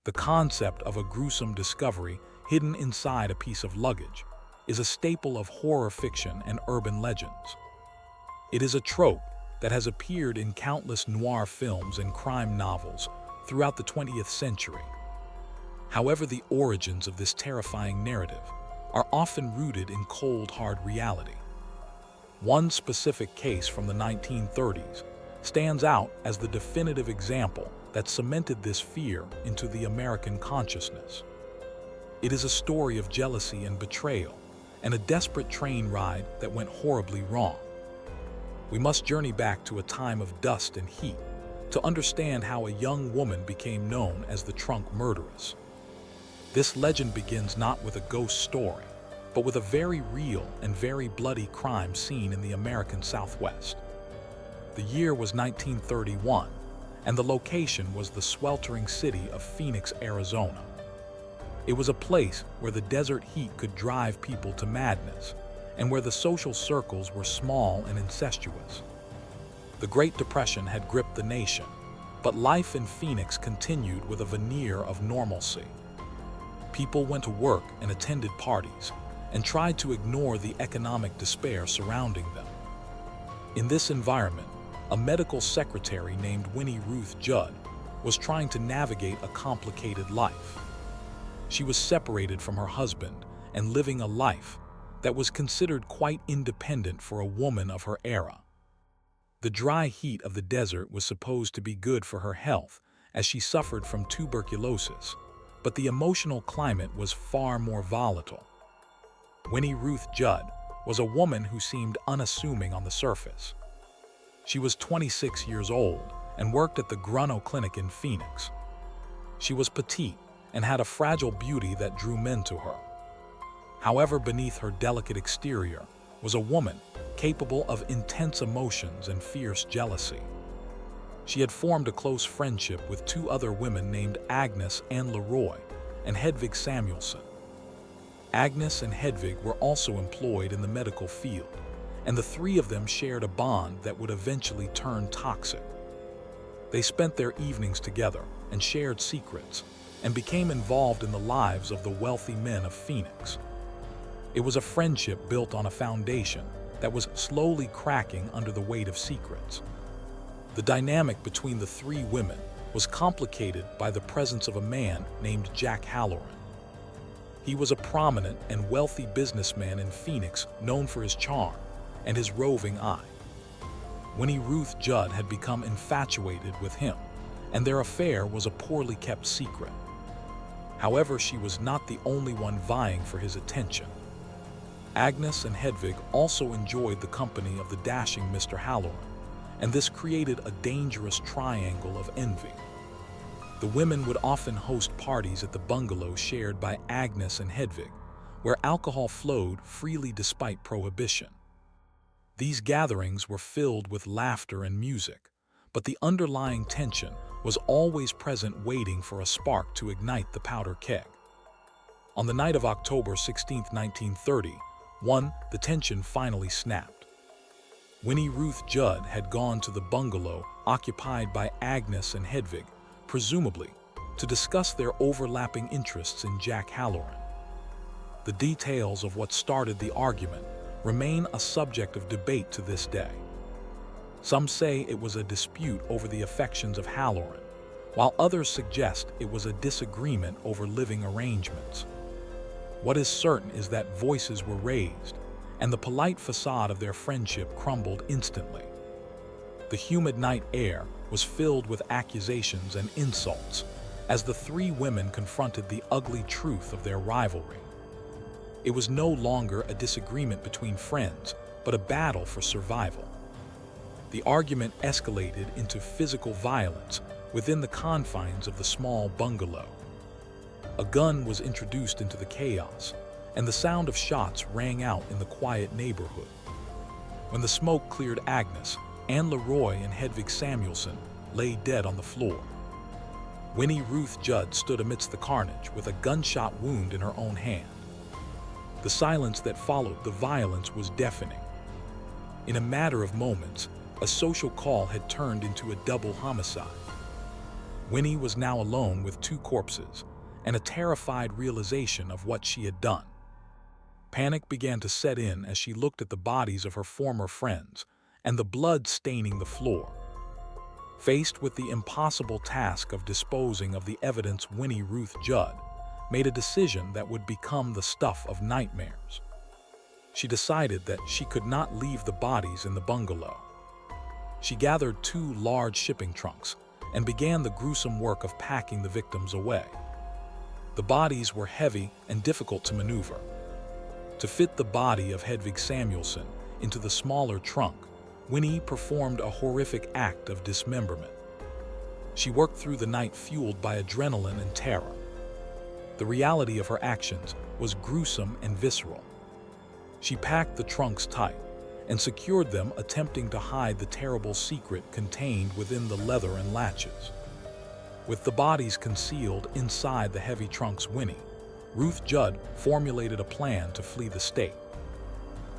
The concept of a gruesome discovery hidden inside a piece of luggage is a staple of horror fiction and urban legends. It is a trope that has appeared in countless noir films and crime novels throughout the 20th century. However, the origins of this terrifying narrative are often rooted in cold, hard reality. One specific case from the 1930s stands out as the definitive example that cemented this fear into the American consciousness. It is a story of jealousy and betrayal, and a desperate train ride that went horribly wrong. We must journey back to a time of dust and heat to understand how a young woman became known as the Trunk Murderess. This legend begins not with a ghost story, but with a very real and very bloody crime scene in the American Southwest. The year was 1931, and the location was the sweltering city of Phoenix, Arizona. It was a place where the desert heat could drive people to madness, and where the social circles were small and incestuous. The Great Depression had gripped the nation, but life in Phoenix continued with a veneer of normalcy. People went to work and attended parties, and tried to ignore the economic despair surrounding them. In this environment, a medical secretary named Winnie Ruth Judd was trying to navigate a complicated life. She was separated from her husband and living a life that was considered quite independent for a woman of her era. The dry heat of the desert was supposed to be good for her health as she suffered from tuberculosis, but the emotional climate was far more volatile. Winnie Ruth Judd was a woman who seemed unassuming on the surface. She was 26 years old and worked at the Gruno Clinic in Phoenix. She was petite and had a fragile beauty that drew men to her. However, beneath her delicate exterior was a woman capable of intense emotions and fierce jealousy. She had formed a close friendship with two other women named Agnes and Leroy and Hedvig Samuelson. Agnes and Hedvig were also employed in the medical field, and the three of them shared a bond that would eventually turn toxic. They spent their evenings together and shared secrets, and became involved in the lives of the wealthy men of Phoenix. It was a friendship built on a foundation that was slowly cracking under the weight of secrets. The dynamic between the three women was complicated by the presence of a man named Jack Halloran. He was a prominent and wealthy businessman in Phoenix known for his charm and his roving eye. Winnie Ruth Judd had become infatuated with him, and their affair was a poorly kept secret. However, she was not the only one vying for his attention. Agnes and Hedvig also enjoyed the company of the dashing Mr. Halloran, and this created a dangerous triangle of envy. The women would often host parties at the bungalow shared by Agnes and Hedvig, where alcohol flowed freely despite prohibition. These gatherings were filled with laughter and music, but the underlying tension was always present, waiting for a spark to ignite the powder keg. On the night of October 16, 1931, the tension finally snapped. Winnie Ruth Judd had gone to the bungalow occupied by Agnes and Hedvig, presumably to discuss their overlapping interests in Jack Halloran. The details of what started the argument remain a subject of debate to this day. Some say it was a dispute over the affections of Halloran, while others suggest it was a disagreement over living arrangements. What is certain is that voices were raised, and the polite facade of their friendship crumbled instantly. The humid night air was filled with accusations and insults as the three women confronted the ugly truth of their rivalry. It was no longer a disagreement between friends, but a battle for survival. The argument escalated into physical violence within the confines of the small bungalow. A gun was introduced into the chaos, and the sound of shots rang out in the quiet neighborhood. When the smoke cleared, Agnes, and Leroy and Hedvig Samuelson lay dead on the floor. Winnie Ruth Judd stood amidst the carnage with a gunshot wound in her own hand. The silence that followed the violence was deafening. In a matter of moments, a social call had turned into a double homicide. Winnie was now alone with two corpses and a terrified realization of what she had done. Panic began to set in as she looked at the bodies of her former friends and the blood staining the floor. Faced with the impossible task of disposing of the evidence, Winnie Ruth Judd made a decision that would become the stuff of nightmares. She decided that she could not leave the bodies in the bungalow. She gathered two large shipping trunks and began the gruesome work of packing the victims away. The bodies were heavy and difficult to maneuver. To fit the body of Hedvig Samuelson into the smaller trunk, Winnie performed a horrific act of dismemberment. She worked through the night fueled by adrenaline and terror. The reality of her actions was gruesome and visceral. She packed the trunks tight and secured them, attempting to hide the terrible secret contained within the leather and latches. With the bodies concealed inside the heavy trunks, Winnie Ruth Judd formulated a plan to flee the state.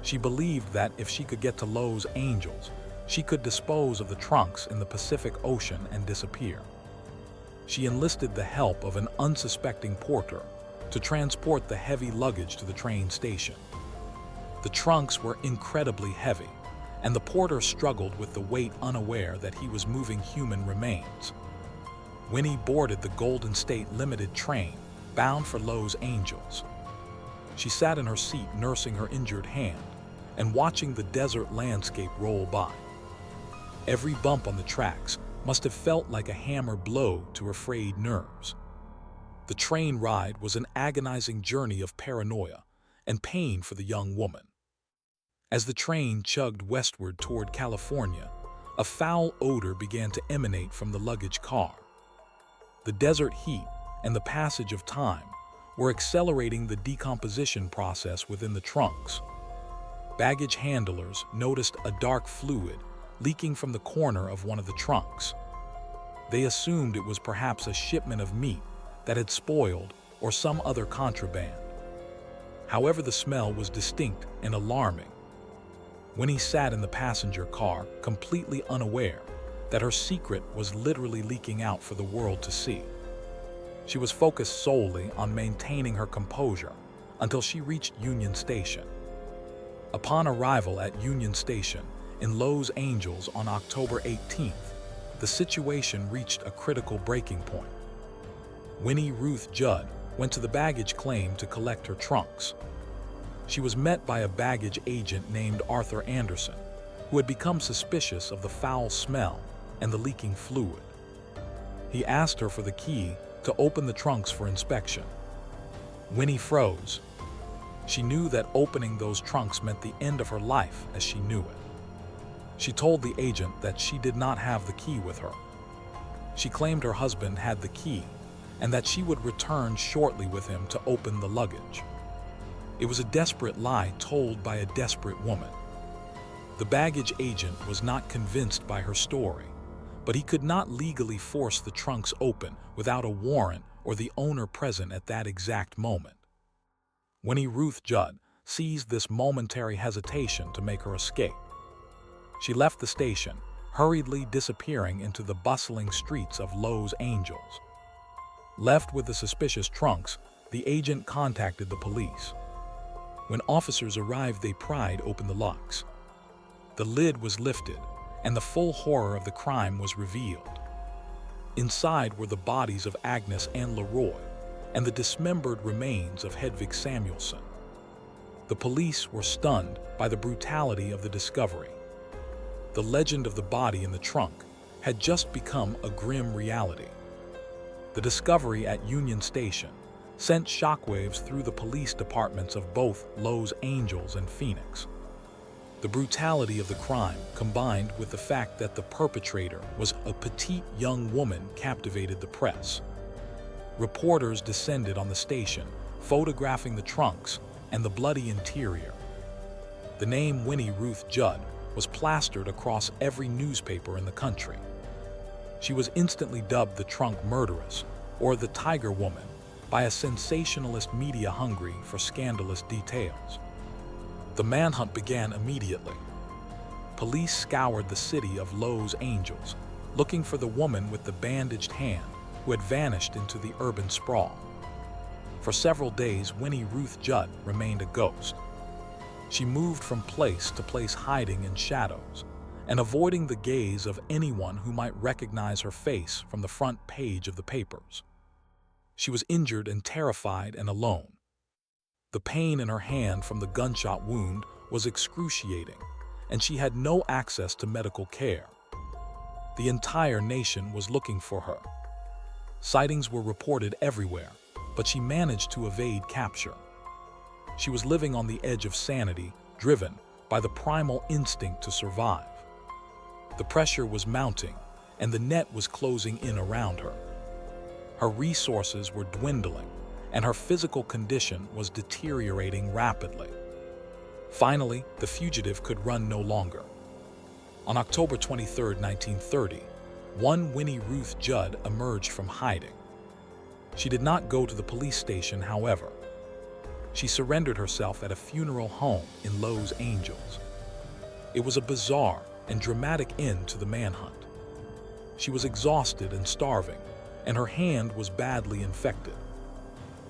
She believed that if she could get to Los Angeles, she could dispose of the trunks in the Pacific Ocean and disappear. She enlisted the help of an unsuspecting porter to transport the heavy luggage to the train station. The trunks were incredibly heavy, and the porter struggled with the weight, unaware that he was moving human remains. Winnie boarded the Golden State Limited train bound for Los Angeles. She sat in her seat, nursing her injured hand and watching the desert landscape roll by. Every bump on the tracks must have felt like a hammer blow to her frayed nerves. The train ride was an agonizing journey of paranoia and pain for the young woman. As the train chugged westward toward California, a foul odor began to emanate from the luggage car. The desert heat and the passage of time were accelerating the decomposition process within the trunks. Baggage handlers noticed a dark fluid leaking from the corner of one of the trunks. They assumed it was perhaps a shipment of meat that had spoiled or some other contraband. However, the smell was distinct and alarming. Winnie sat in the passenger car, completely unaware that her secret was literally leaking out for the world to see. She was focused solely on maintaining her composure until she reached Union Station. Upon arrival at Union Station in Los Angeles on October 18th, the situation reached a critical breaking point. Winnie Ruth Judd went to the baggage claim to collect her trunks. She was met by a baggage agent named Arthur Anderson, who had become suspicious of the foul smell and the leaking fluid. He asked her for the key to open the trunks for inspection. Winnie froze. She knew that opening those trunks meant the end of her life as she knew it. She told the agent that she did not have the key with her. She claimed her husband had the key and that she would return shortly with him to open the luggage. It was a desperate lie told by a desperate woman. The baggage agent was not convinced by her story, but he could not legally force the trunks open without a warrant or the owner present at that exact moment. Winnie Ruth Judd seized this momentary hesitation to make her escape. She left the station, hurriedly disappearing into the bustling streets of Los Angeles. Left with the suspicious trunks, the agent contacted the police. When officers arrived, they pried open the locks. The lid was lifted, and the full horror of the crime was revealed. Inside were the bodies of Agnes and Leroy, and the dismembered remains of Hedvig Samuelson. The police were stunned by the brutality of the discovery. The legend of the body in the trunk had just become a grim reality. The discovery at Union Station sent shockwaves through the police departments of both Los Angeles and Phoenix. The brutality of the crime, combined with the fact that the perpetrator was a petite young woman, captivated the press. Reporters descended on the station, photographing the trunks and the bloody interior. The name Winnie Ruth Judd was plastered across every newspaper in the country. She was instantly dubbed the Trunk Murderess, or the Tiger Woman, by a sensationalist media hungry for scandalous details. The manhunt began immediately. Police scoured the city of Los Angeles, looking for the woman with the bandaged hand who had vanished into the urban sprawl. For several days, Winnie Ruth Judd remained a ghost. She moved from place to place, hiding in shadows and avoiding the gaze of anyone who might recognize her face from the front page of the papers. She was injured and terrified and alone. The pain in her hand from the gunshot wound was excruciating, and she had no access to medical care. The entire nation was looking for her. Sightings were reported everywhere, but she managed to evade capture. She was living on the edge of sanity, driven by the primal instinct to survive. The pressure was mounting, and the net was closing in around her. Her resources were dwindling, and her physical condition was deteriorating rapidly. Finally, the fugitive could run no longer. On October 23, 1930, one Winnie Ruth Judd emerged from hiding. She did not go to the police station, however. She surrendered herself at a funeral home in Los Angeles. It was a bizarre and dramatic end to the manhunt. She was exhausted and starving, and her hand was badly infected.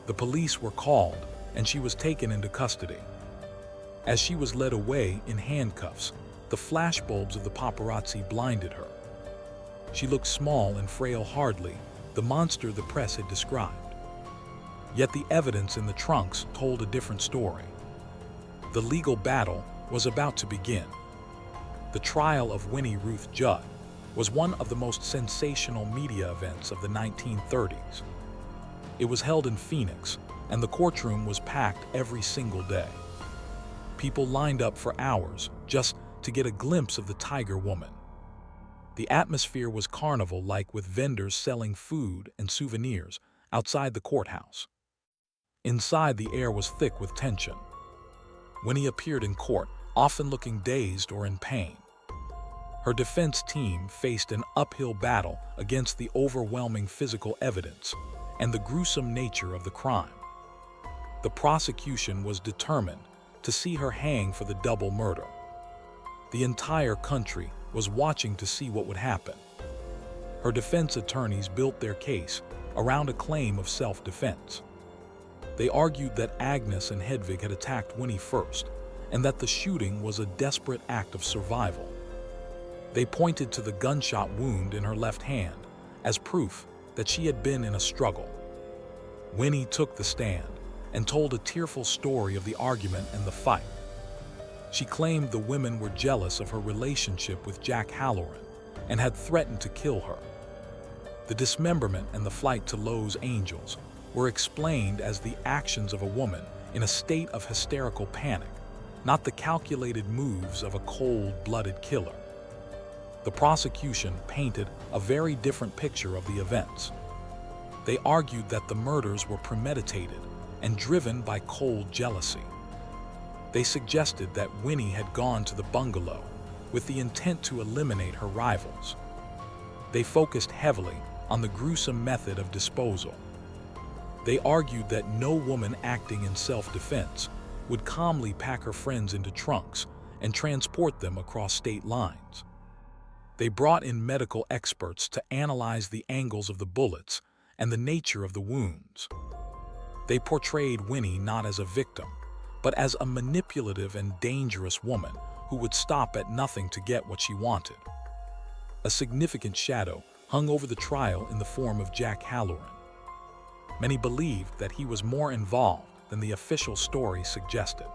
The police were called, and she was taken into custody. As she was led away in handcuffs, the flashbulbs of the paparazzi blinded her. She looked small and frail, hardly the monster the press had described. Yet the evidence in the trunks told a different story. The legal battle was about to begin. The trial of Winnie Ruth Judd was one of the most sensational media events of the 1930s. It was held in Phoenix, and the courtroom was packed every single day. People lined up for hours just to get a glimpse of the Tiger Woman. The atmosphere was carnival-like, with vendors selling food and souvenirs outside the courthouse. Inside, the air was thick with tension. Winnie appeared in court, often looking dazed or in pain. Her defense team faced an uphill battle against the overwhelming physical evidence and the gruesome nature of the crime. The prosecution was determined to see her hang for the double murder. The entire country was watching to see what would happen. Her defense attorneys built their case around a claim of self-defense. They argued that Agnes and Hedvig had attacked Winnie first, and that the shooting was a desperate act of survival. They pointed to the gunshot wound in her left hand as proof that she had been in a struggle. Winnie took the stand and told a tearful story of the argument and the fight. She claimed the women were jealous of her relationship with Jack Halloran and had threatened to kill her. The dismemberment and the flight to Los Angeles were explained as the actions of a woman in a state of hysterical panic, not the calculated moves of a cold-blooded killer. The prosecution painted a very different picture of the events. They argued that the murders were premeditated and driven by cold jealousy. They suggested that Winnie had gone to the bungalow with the intent to eliminate her rivals. They focused heavily on the gruesome method of disposal. They argued that no woman acting in self-defense would calmly pack her friends into trunks and transport them across state lines. They brought in medical experts to analyze the angles of the bullets and the nature of the wounds. They portrayed Winnie not as a victim, but as a manipulative and dangerous woman who would stop at nothing to get what she wanted. A significant shadow hung over the trial in the form of Jack Halloran. Many believed that he was more involved than the official story suggested.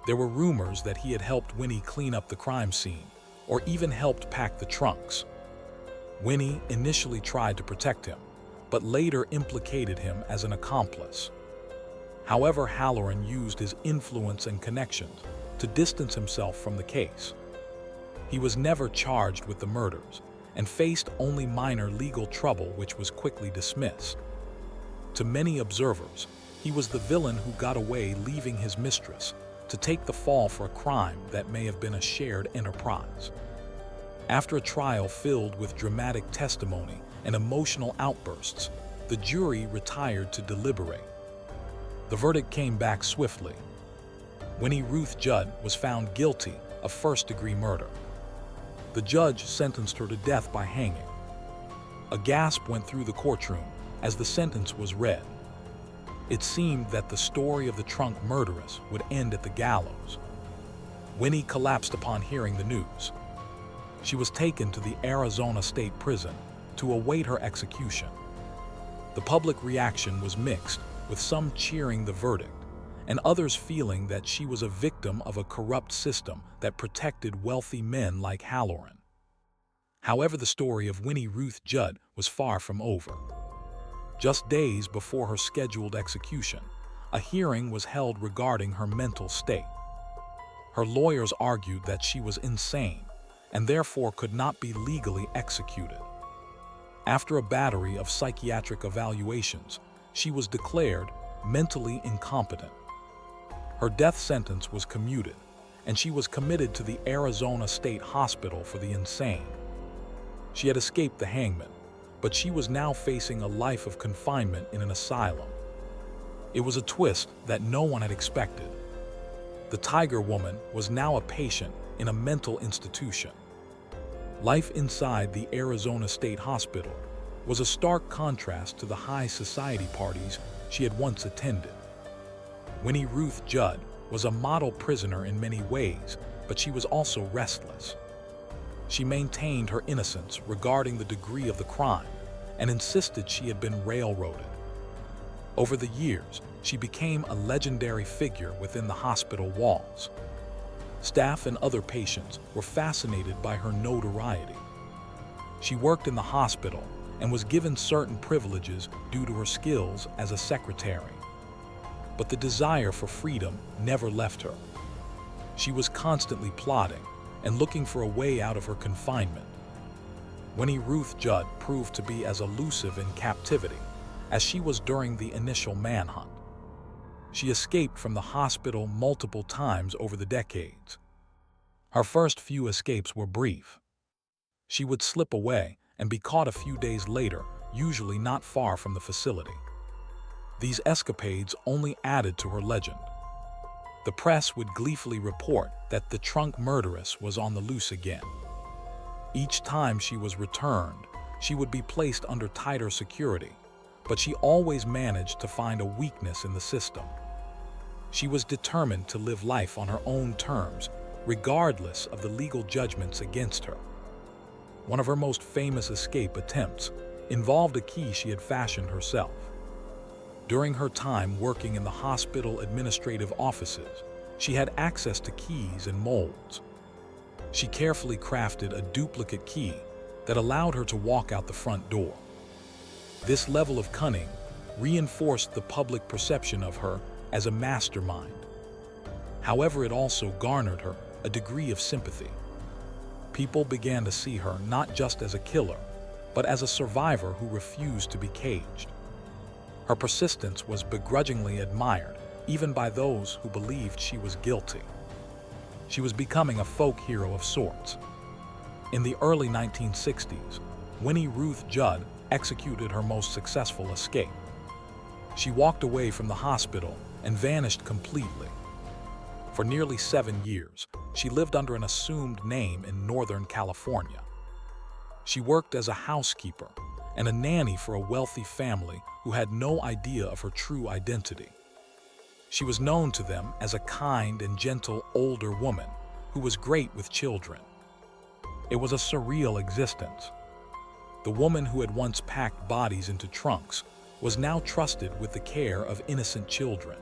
There were rumors that he had helped Winnie clean up the crime scene, or even helped pack the trunks. Winnie initially tried to protect him, but later implicated him as an accomplice. However, Halloran used his influence and connections to distance himself from the case. He was never charged with the murders and faced only minor legal trouble, which was quickly dismissed. To many observers, he was the villain who got away, leaving his mistress to take the fall for a crime that may have been a shared enterprise. After a trial filled with dramatic testimony and emotional outbursts, the jury retired to deliberate. The verdict came back swiftly. Winnie Ruth Judd was found guilty of first-degree murder. The judge sentenced her to death by hanging. A gasp went through the courtroom as the sentence was read. It seemed that the story of the trunk murderess would end at the gallows. Winnie collapsed upon hearing the news. She was taken to the Arizona State Prison to await her execution. The public reaction was mixed, with some cheering the verdict, and others feeling that she was a victim of a corrupt system that protected wealthy men like Halloran. However, the story of Winnie Ruth Judd was far from over. Just days before her scheduled execution, a hearing was held regarding her mental state. Her lawyers argued that she was insane and therefore could not be legally executed. After a battery of psychiatric evaluations, she was declared mentally incompetent. Her death sentence was commuted, and she was committed to the Arizona State Hospital for the Insane. She had escaped the hangman, but she was now facing a life of confinement in an asylum. It was a twist that no one had expected. The Tiger Woman was now a patient in a mental institution. Life inside the Arizona State Hospital was a stark contrast to the high society parties she had once attended. Winnie Ruth Judd was a model prisoner in many ways, but she was also restless. She maintained her innocence regarding the degree of the crime and insisted she had been railroaded. Over the years, she became a legendary figure within the hospital walls. Staff and other patients were fascinated by her notoriety. She worked in the hospital and was given certain privileges due to her skills as a secretary. But the desire for freedom never left her. She was constantly plotting and looking for a way out of her confinement. Winnie Ruth Judd proved to be as elusive in captivity as she was during the initial manhunt. She escaped from the hospital multiple times over the decades. Her first few escapes were brief. She would slip away and be caught a few days later, usually not far from the facility. These escapades only added to her legend. The press would gleefully report that the trunk murderess was on the loose again. Each time she was returned, she would be placed under tighter security, but she always managed to find a weakness in the system. She was determined to live life on her own terms, regardless of the legal judgments against her. One of her most famous escape attempts involved a key she had fashioned herself. During her time working in the hospital administrative offices, she had access to keys and molds. She carefully crafted a duplicate key that allowed her to walk out the front door. This level of cunning reinforced the public perception of her as a mastermind. However, it also garnered her a degree of sympathy. People began to see her not just as a killer, but as a survivor who refused to be caged. Her persistence was begrudgingly admired, even by those who believed she was guilty. She was becoming a folk hero of sorts. In the early 1960s, Winnie Ruth Judd executed her most successful escape. She walked away from the hospital and vanished completely. For nearly 7 years, she lived under an assumed name in Northern California. She worked as a housekeeper and a nanny for a wealthy family who had no idea of her true identity. She was known to them as a kind and gentle older woman who was great with children. It was a surreal existence. The woman who had once packed bodies into trunks was now trusted with the care of innocent children.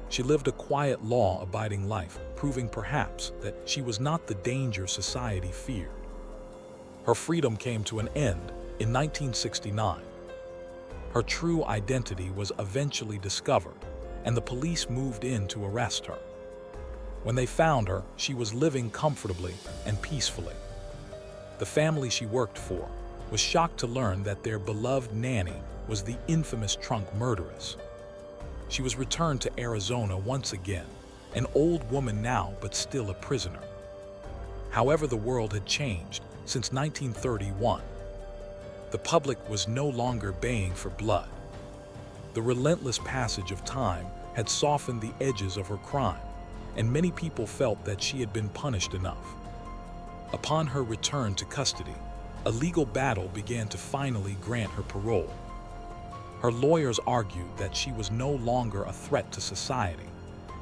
She lived a quiet, law-abiding life, proving perhaps that she was not the danger society feared. Her freedom came to an end in 1969. Her true identity was eventually discovered, and the police moved in to arrest her. When they found her, she was living comfortably and peacefully. The family she worked for was shocked to learn that their beloved nanny was the infamous trunk murderess. She was returned to Arizona once again, an old woman now but still a prisoner. However, the world had changed since 1931. The public was no longer baying for blood. The relentless passage of time had softened the edges of her crime, and many people felt that she had been punished enough. Upon her return to custody, a legal battle began to finally grant her parole. Her lawyers argued that she was no longer a threat to society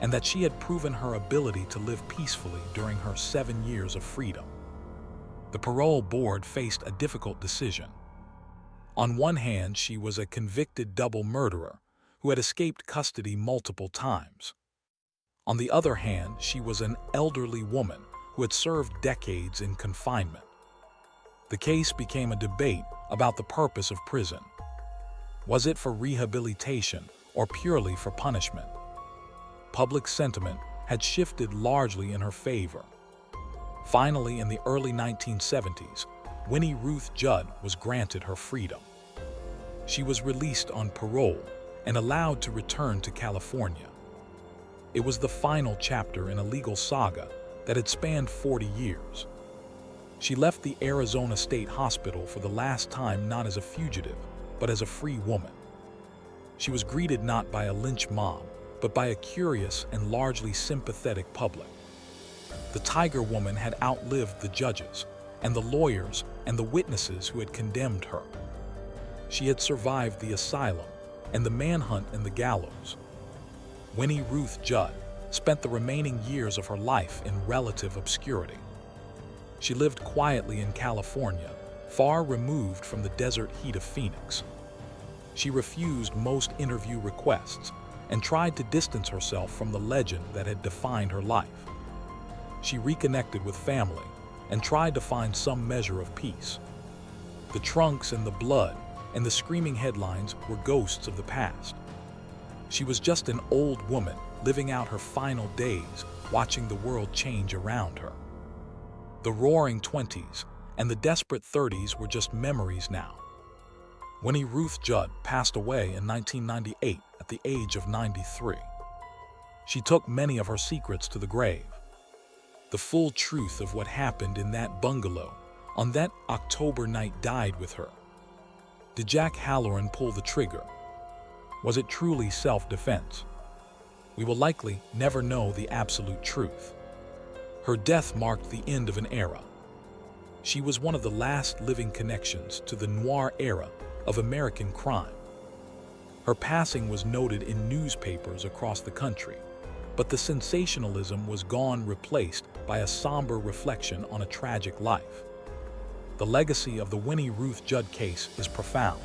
and that she had proven her ability to live peacefully during her 7 years of freedom. The parole board faced a difficult decision. On one hand, she was a convicted double murderer who had escaped custody multiple times. On the other hand, she was an elderly woman who had served decades in confinement. The case became a debate about the purpose of prison. Was it for rehabilitation or purely for punishment? Public sentiment had shifted largely in her favor. Finally, in the early 1970s, Winnie Ruth Judd was granted her freedom. She was released on parole and allowed to return to California. It was the final chapter in a legal saga that had spanned 40 years. She left the Arizona State Hospital for the last time not as a fugitive, but as a free woman. She was greeted not by a lynch mob, but by a curious and largely sympathetic public. The Tiger Woman had outlived the judges, and the lawyers, and the witnesses who had condemned her. She had survived the asylum, and the manhunt and the gallows. Winnie Ruth Judd spent the remaining years of her life in relative obscurity. She lived quietly in California, far removed from the desert heat of Phoenix. She refused most interview requests and tried to distance herself from the legend that had defined her life. She reconnected with family and tried to find some measure of peace. The trunks and the blood and the screaming headlines were ghosts of the past. She was just an old woman living out her final days, watching the world change around her. The roaring 20s and the desperate 30s were just memories now. Winnie Ruth Judd passed away in 1998 at the age of 93. She took many of her secrets to the grave. The full truth of what happened in that bungalow on that October night died with her. Did Jack Halloran pull the trigger? Was it truly self-defense? We will likely never know the absolute truth. Her death marked the end of an era. She was one of the last living connections to the noir era of American crime. Her passing was noted in newspapers across the country, but the sensationalism was gone, replaced by a somber reflection on a tragic life. The legacy of the Winnie Ruth Judd case is profound.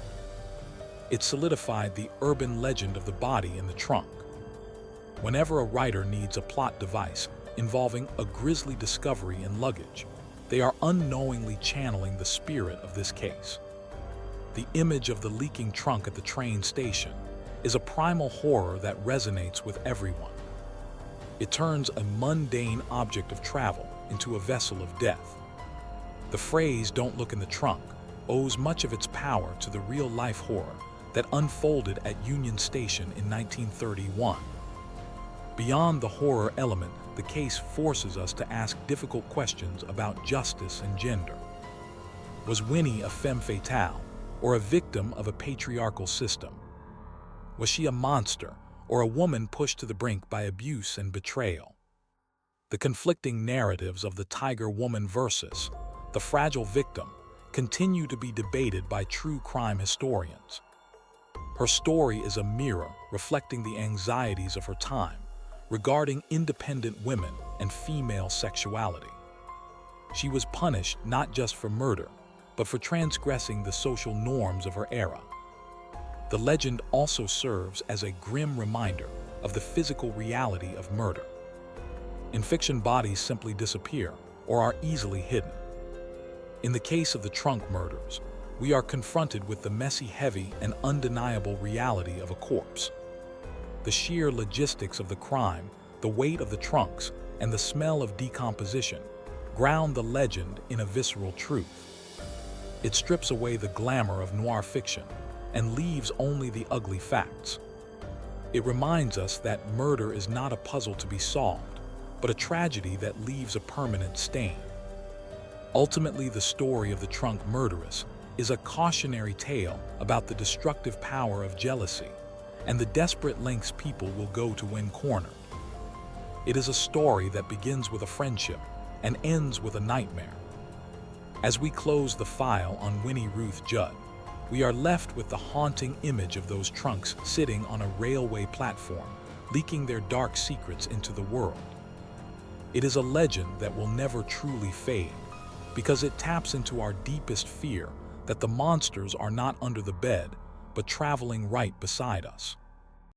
It solidified the urban legend of the body in the trunk. Whenever a writer needs a plot device involving a grisly discovery in luggage, they are unknowingly channeling the spirit of this case. The image of the leaking trunk at the train station is a primal horror that resonates with everyone. It turns a mundane object of travel into a vessel of death. The phrase "don't look in the trunk" owes much of its power to the real-life horror that unfolded at Union Station in 1931. Beyond the horror element, the case forces us to ask difficult questions about justice and gender. Was Winnie a femme fatale, or a victim of a patriarchal system? Was she a monster, or a woman pushed to the brink by abuse and betrayal? The conflicting narratives of the Tiger Woman versus the fragile victim continue to be debated by true crime historians. Her story is a mirror reflecting the anxieties of her time regarding independent women and female sexuality. She was punished not just for murder, but for transgressing the social norms of her era. The legend also serves as a grim reminder of the physical reality of murder. In fiction, bodies simply disappear or are easily hidden. In the case of the trunk murders, we are confronted with the messy, heavy, and undeniable reality of a corpse. The sheer logistics of the crime, the weight of the trunks, and the smell of decomposition ground the legend in a visceral truth. It strips away the glamour of noir fiction and leaves only the ugly facts. It reminds us that murder is not a puzzle to be solved, but a tragedy that leaves a permanent stain. Ultimately, the story of the trunk murderess is a cautionary tale about the destructive power of jealousy and the desperate lengths people will go to win cornered. It is a story that begins with a friendship and ends with a nightmare. As we close the file on Winnie Ruth Judd, we are left with the haunting image of those trunks sitting on a railway platform, leaking their dark secrets into the world. It is a legend that will never truly fade, because it taps into our deepest fear that the monsters are not under the bed, but traveling right beside us.